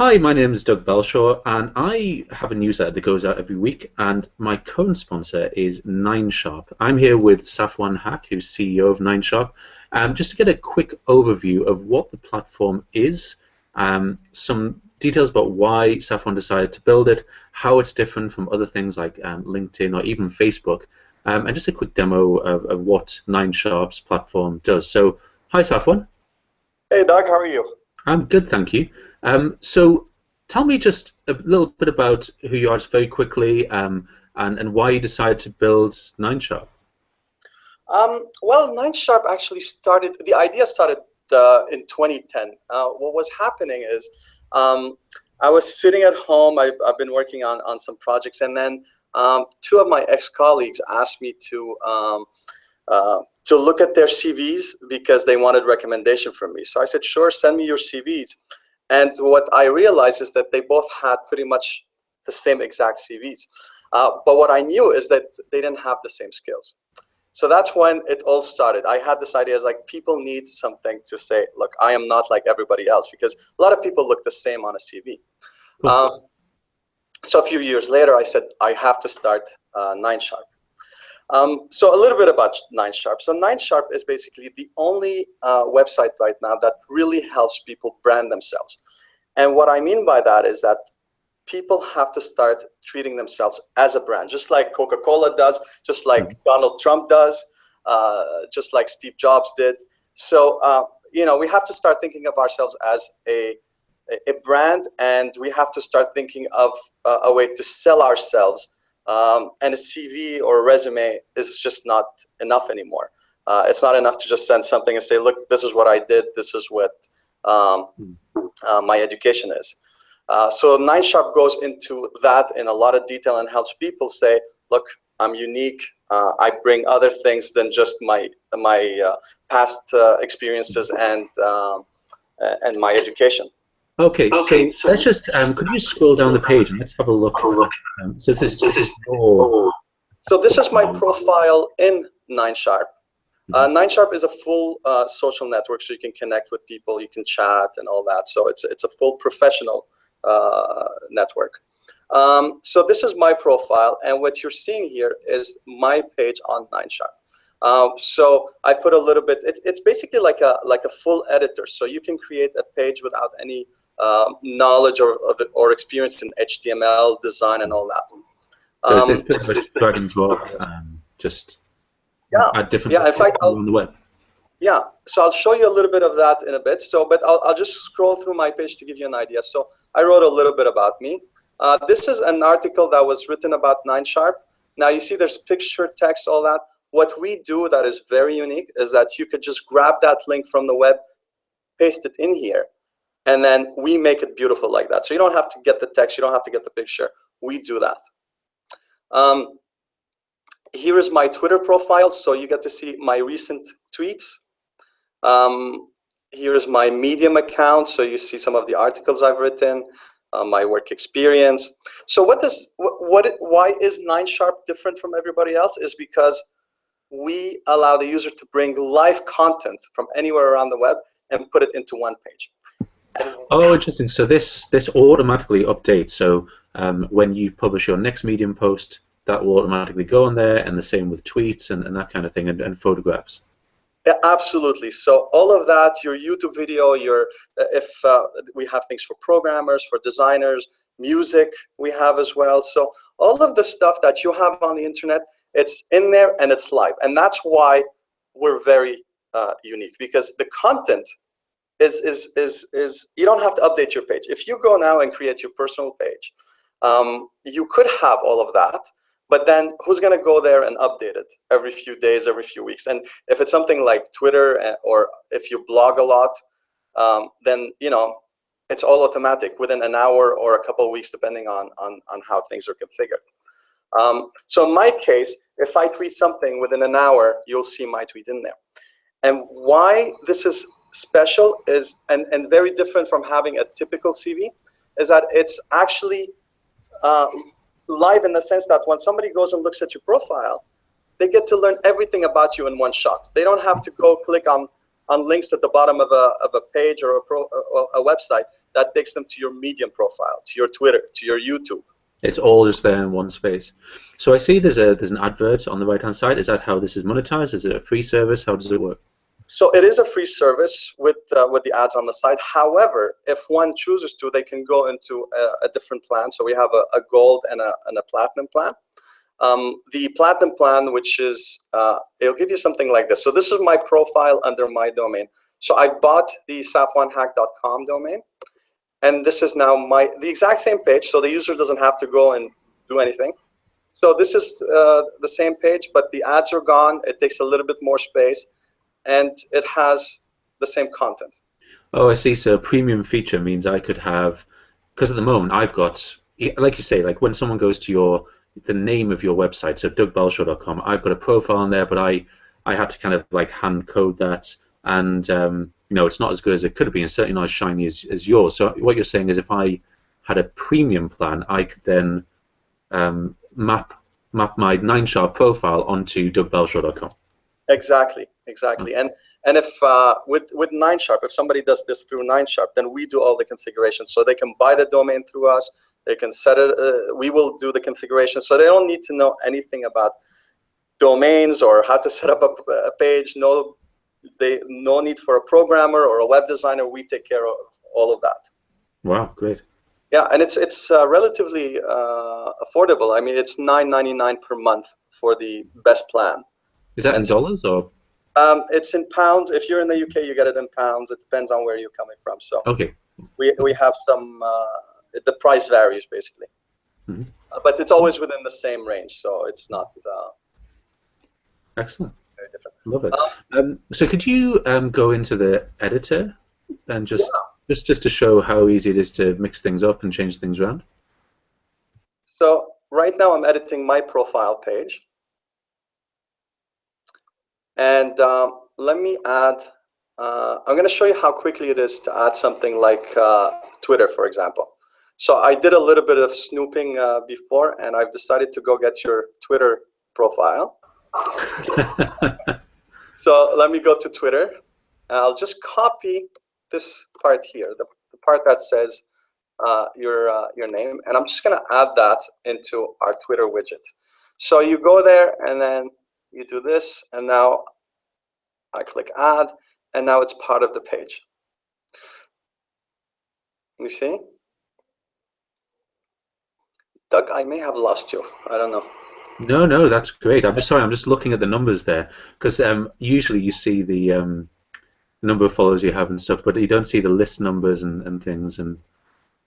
Hi, my name is Doug Belshaw, and I have a newsletter that goes out every week, and my current sponsor is 9Sharp. I'm here with Safwan Haq, who's CEO of 9Sharp, just to get a quick overview of what the platform is, some details about why Safwan decided to build it, how it's different from other things like LinkedIn or even Facebook, and just a quick demo of what 9Sharp's platform does. So, hi, Safwan. Hey Doug, how are you? I'm good, thank you. So tell me just a little bit about who you are, just very quickly, and why you decided to build 9Sharp. Well, 9Sharp actually started, the idea started in 2010. What was happening is I was sitting at home, I've been working on some projects, and then two of my ex-colleagues asked me to look at their CVs because they wanted recommendation from me. So I said, sure, send me your CVs. And what I realized is that they both had pretty much the same exact CVs. But what I knew is that they didn't have the same skills. So that's when it all started. I had this idea as like people need something to say, look, I am not like everybody else, because a lot of people look the same on a CV. Cool. So a few years later, I said, I have to start 9Sharp. So a little bit about 9Sharp. So 9Sharp is basically the only website right now that really helps people brand themselves. And what I mean by that is that people have to start treating themselves as a brand, just like Coca-Cola does, just like Donald Trump does, just like Steve Jobs did. So, we have to start thinking of ourselves as a brand, and we have to start thinking of a way to sell ourselves. And a CV or a resume is just not enough anymore. It's not enough to just send something and say, look, this is what I did. This is what my education is. So 9Sharp goes into that in a lot of detail and helps people say, look, I'm unique. I bring other things than just my past experiences and my education. Okay, so let's just could you scroll down the page and let's have a look. So this is your. So this is my profile in 9Sharp. 9Sharp is a full social network, so you can connect with people, you can chat and all that. So it's a full professional network. So this is my profile, and what you're seeing here is my page on 9Sharp. So I put a little bit. It's basically like a full editor, so you can create a page without any knowledge or experience in HTML design and all that. So it's pretty much drag and drop, just at different in fact, on the web. Yeah, so I'll show you a little bit of that in a bit. So, but I'll just scroll through my page to give you an idea. So I wrote a little bit about me. This is an article that was written about 9Sharp. Now you see there's picture, text, all that. What we do that is very unique is that you could just grab that link from the web, paste it in here, and then we make it beautiful like that. So you don't have to get the text, you don't have to get the picture. We do that. Here is my Twitter profile, so you get to see my recent tweets. Here is my Medium account, so you see some of the articles I've written, my work experience. So why is 9Sharp different from everybody else? Is because we allow the user to bring live content from anywhere around the web and put it into one page. Oh, interesting. So this automatically updates. So when you publish your next Medium post, that will automatically go on there, and the same with tweets and that kind of thing, and photographs. Yeah, absolutely. So all of that, your YouTube video, we have things for programmers, for designers, music we have as well. So all of the stuff that you have on the internet, it's in there and it's live. And that's why we're very unique, because the content is you don't have to update your page. If you go now and create your personal page, you could have all of that. But then who's going to go there and update it every few days, every few weeks? And if it's something like Twitter, or if you blog a lot, then it's all automatic within an hour or a couple of weeks, depending on how things are configured. So in my case, if I tweet something within an hour, you'll see my tweet in there. And why this is special is and very different from having a typical CV is that it's actually live in the sense that when somebody goes and looks at your profile, they get to learn everything about you in one shot. They don't have to go click on on links at the bottom of a page or a website that takes them to your Medium profile, to your Twitter, to your YouTube. It's all just there in one space. So I see there's an advert on the right-hand side. Is that how this is monetized? Is it a free service? How does it work? So it is a free service with the ads on the side. However, if one chooses to, they can go into a different plan. So we have a gold and a platinum plan. The platinum plan, which is, it'll give you something like this. So this is my profile under my domain. So I bought the saf1hack.com domain. And this is now the exact same page. So the user doesn't have to go and do anything. So this is the same page, but the ads are gone. It takes a little bit more space. And it has the same content. Oh, I see. So a premium feature means I could have, because at the moment I've got, like you say, like when someone goes to the name of your website, so dougbalshaw.com, I've got a profile on there, but I had to kind of like hand code that, and it's not as good as it could have been. It's certainly not as shiny as yours. So what you're saying is, if I had a premium plan, I could then map my 9Sharp profile onto dougbalshaw.com. Exactly. And if with 9Sharp, if somebody does this through 9Sharp, then we do all the configuration. So they can buy the domain through us. They can set it. We will do the configuration. So they don't need to know anything about domains or how to set up a page. No need for a programmer or a web designer. We take care of all of that. Wow, great. Yeah, and it's relatively affordable. I mean, it's $9.99 per month for the best plan. Is that in dollars or? It's in pounds. If you're in the UK, you get it in pounds. It depends on where you're coming from. So okay, we have some. The price varies basically, but it's always within the same range. So it's not excellent. very different. Love it. So could you go into the editor and just to show how easy it is to mix things up and change things around? So right now I'm editing my profile page. And let me add, I'm going to show you how quickly it is to add something like Twitter, for example. So I did a little bit of snooping before, and I've decided to go get your Twitter profile. So let me go to Twitter. I'll just copy this part here, the part that says your name, and I'm just going to add that into our Twitter widget. So you go there, and then you do this, and now I click add, and now it's part of the page. You see? Doug, I may have lost you. I don't know. No, that's great. I'm just looking at the numbers there, because usually you see the number of followers you have and stuff, but you don't see the list numbers and things. And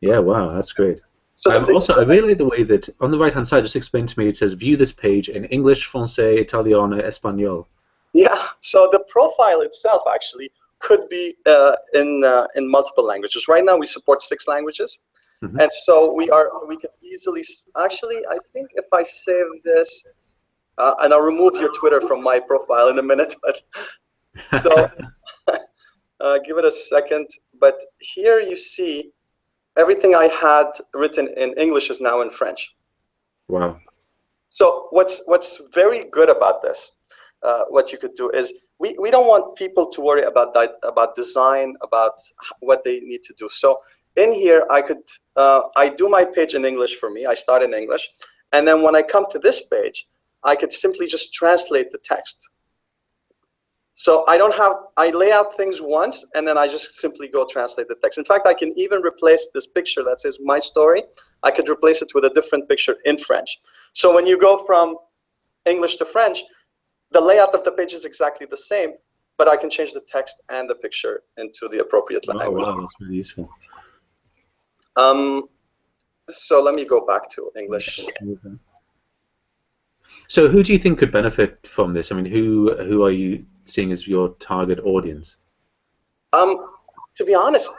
yeah, wow, that's great. So also, I really like the way that on the right-hand side, just explain to me, it says view this page in English, Francais, Italiano, Espanol. Yeah, so the profile itself actually could be in multiple languages. Right now we support 6 languages. And so we could easily, actually, I think if I save this, and I'll remove your Twitter from my profile in a minute, but so give it a second. But here you see everything I had written in English is now in French. Wow. So what's very good about this, what you could do is we don't want people to worry about design, about what they need to do. So in here, I do my page in English for me. I start in English. And then when I come to this page, I could simply just translate the text. So I lay out things once, and then I just simply go translate the text. In fact, I can even replace this picture that says my story. I could replace it with a different picture in French. So when you go from English to French, the layout of the page is exactly the same, but I can change the text and the picture into the appropriate language. Wow, that's really useful. So let me go back to English. So who do you think could benefit from this? I mean, who are you seeing as your target audience? To be honest,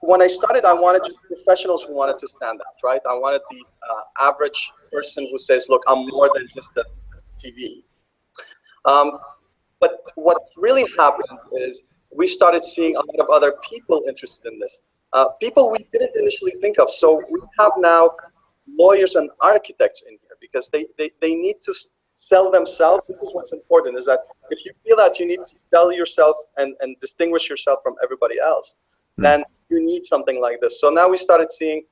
when I started, I wanted just professionals who wanted to stand out, right? I wanted the average person who says, look, I'm more than just a CV. But what really happened is we started seeing a lot of other people interested in this. People we didn't initially think of. So we have now lawyers and architects in here because they need to sell themselves. This is what's important, is that if you feel that you need to sell yourself and distinguish yourself from everybody else, then you need something like this. So now we started seeing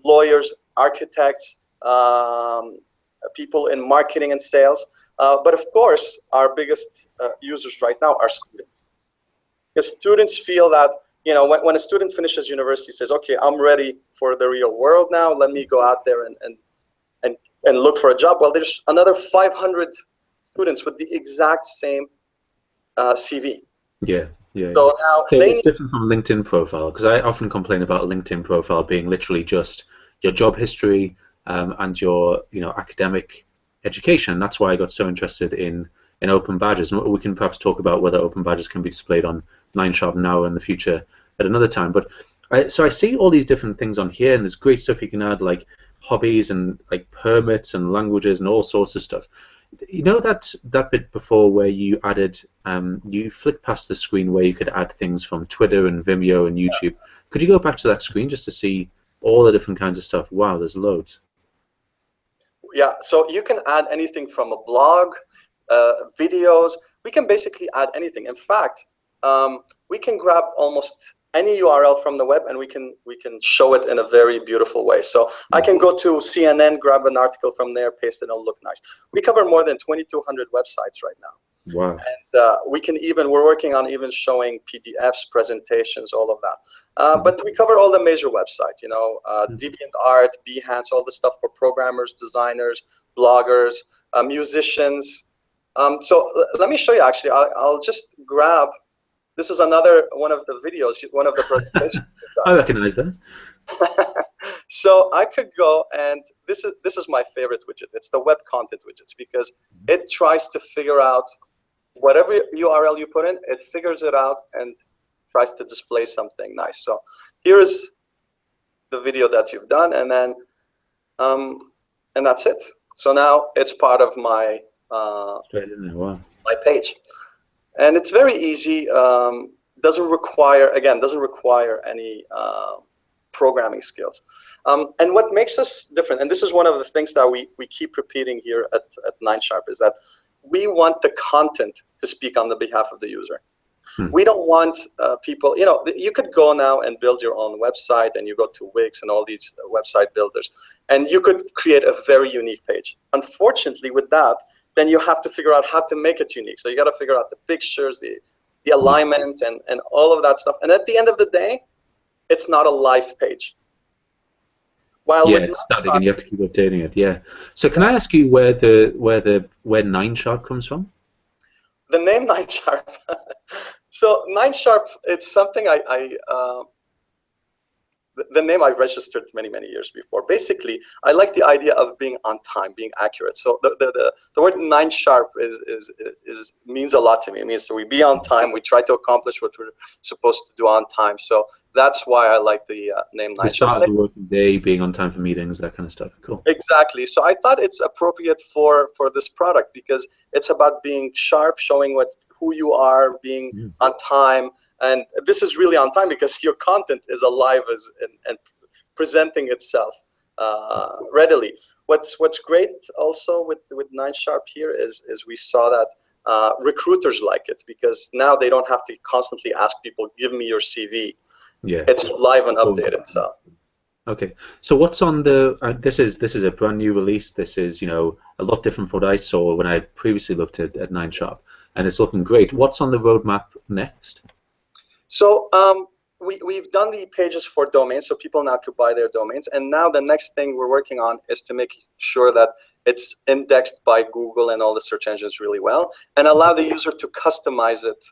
lawyers, architects, people in marketing and sales. But of course, our biggest users right now are students. Because students feel that, you know, when a student finishes university, says, okay, I'm ready for the real world now. Let me go out there and look for a job. Well, there's another 500 students with the exact same CV. Yeah, yeah. So now So they it's need, different from LinkedIn profile, because I often complain about LinkedIn profile being literally just your job history and your academic education. That's why I got so interested in open badges. And we can perhaps talk about whether open badges can be displayed on 9Sharp now or in the future at another time. But so I see all these different things on here, and there's great stuff you can add, like hobbies and like permits and languages and all sorts of stuff. You know that bit before where you added, you flicked past the screen where you could add things from Twitter and Vimeo and YouTube. Could you go back to that screen just to see all the different kinds of stuff? Wow, there's loads. yeah, so you can add anything from a blog, videos. We can basically add anything. In fact, we can grab almost any URL from the web and we can show it in a very beautiful way. So I can go to CNN, grab an article from there, paste it, and it'll look nice. We cover more than 2,200 websites right now. Wow. And we're working on even showing PDFs, presentations, all of that. But we cover all the major websites, you know, DeviantArt, Behance, all the stuff for programmers, designers, bloggers, musicians. So let me show you, actually. I'll just grab, this is another one of the videos, one of the presentations. I recognize that. So I could go, and this is my favorite widget. It's the web content widgets, because it tries to figure out whatever URL you put in, it figures it out and tries to display something nice. So here is the video that you've done, and then and that's it. So now it's part of my Straight in there. Wow. my page, and it's very easy. Doesn't require any programming skills. And what makes us different, and this is one of the things that we keep repeating here at 9Sharp, is that we want the content to speak on the behalf of the user. We don't want people, you know, you could go now and build your own website, and you go to Wix and all these website builders, and you could create a very unique page. Unfortunately, with that, then you have to figure out how to make it unique. So you got to figure out the pictures, the alignment, and all of that stuff. And at the end of the day, it's not a live page. While yeah, it's static, and you have to keep updating it. Yeah. So can I ask you where 9Sharp comes from? The name 9Sharp. So 9Sharp, it's something the name I've registered many years before. Basically, I like the idea of being on time, being accurate. So the word 9Sharp means a lot to me. It means that we be on time. We try to accomplish what we're supposed to do on time. So that's why I like the name 9Sharp. The start of the working day, being on time for meetings, that kind of stuff. Cool. Exactly. So I thought it's appropriate for this product, because it's about being sharp, showing who you are, being on time. And this is really on time because your content is alive and presenting itself readily. What's great also with 9Sharp here is we saw that recruiters like it, because now they don't have to constantly ask people, give me your CV. Yeah, it's live and updated. So okay, so what's on the? This is a brand new release. This is a lot different from what I saw when I previously looked at 9Sharp, and it's looking great. What's on the roadmap next? So we've done the pages for domains, so people now could buy their domains. And now the next thing we're working on is to make sure that it's indexed by Google and all the search engines really well, and allow the user to customize it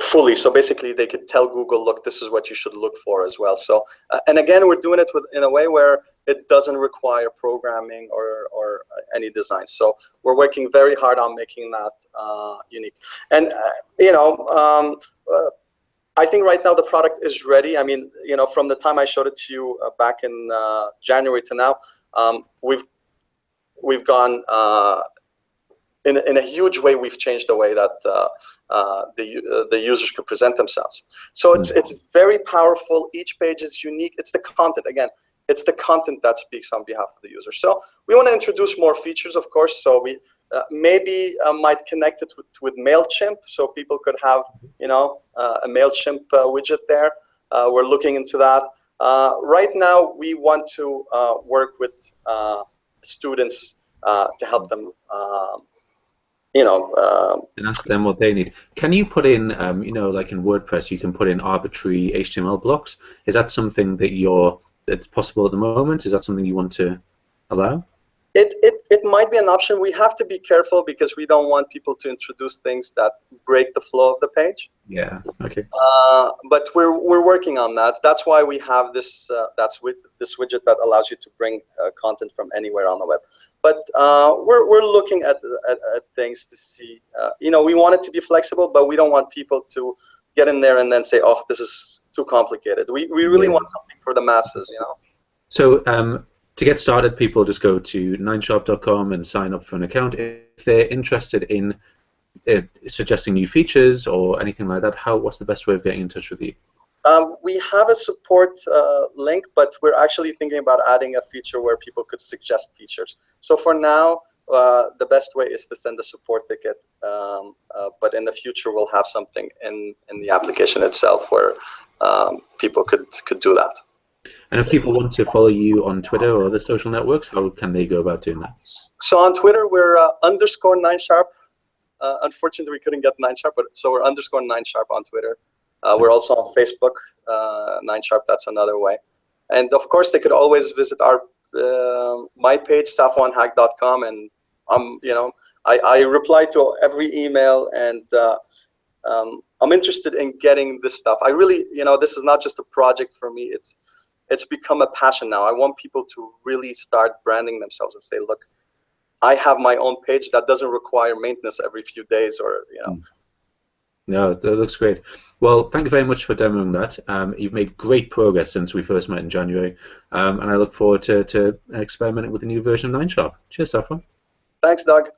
fully. So basically, they could tell Google, look, this is what you should look for as well. So and again, we're doing it in a way where it doesn't require programming or any design. So we're working very hard on making that unique. And I think right now the product is ready. I mean, from the time I showed it to you back in January to now, we've gone in a huge way. We've changed the way that the users could present themselves. So it's very powerful. Each page is unique. It's the content again. It's the content that speaks on behalf of the user. So we want to introduce more features, of course. So we maybe might connect it with MailChimp, so people could have, you know, a MailChimp widget there. We're looking into that. Right now, we want to work with students to help them, you know. And ask them what they need. Can you put in, you know, like in WordPress, you can put in arbitrary HTML blocks? Is that something that that's possible at the moment? Is that something you want to allow? It might be an option. We have to be careful because we don't want people to introduce things that break the flow of the page. Yeah. Okay. But we're working on that. That's why we have this this widget that allows you to bring content from anywhere on the web. But we're looking at things to see. You know, we want it to be flexible, but we don't want people to get in there and then say, "Oh, this is too complicated." We really want something for the masses. You know. So to get started, people just go to 9sharp.com and sign up for an account. If they're interested in suggesting new features or anything like that, what's the best way of getting in touch with you? We have a support link, but we're actually thinking about adding a feature where people could suggest features. So for now, the best way is to send a support ticket, but in the future we'll have something in the application itself where people could do that. And if people want to follow you on Twitter or other social networks, how can they go about doing that? So on Twitter, we're _9Sharp. Unfortunately, we couldn't get 9Sharp, but so we're _9Sharp on Twitter. We're also on Facebook, 9Sharp. That's another way. And of course, they could always visit our my page, safwanhack.com, and you know, I reply to every email, and I'm interested in getting this stuff. I really, you know, this is not just a project for me. It's become a passion now. I want people to really start branding themselves and say, look, I have my own page that doesn't require maintenance every few days, or, you know. No, that looks great. Well, thank you very much for demoing that. You've made great progress since we first met in January, and I look forward to experimenting with the new version of 9Sharp. Cheers, Safwan. Thanks, Doug.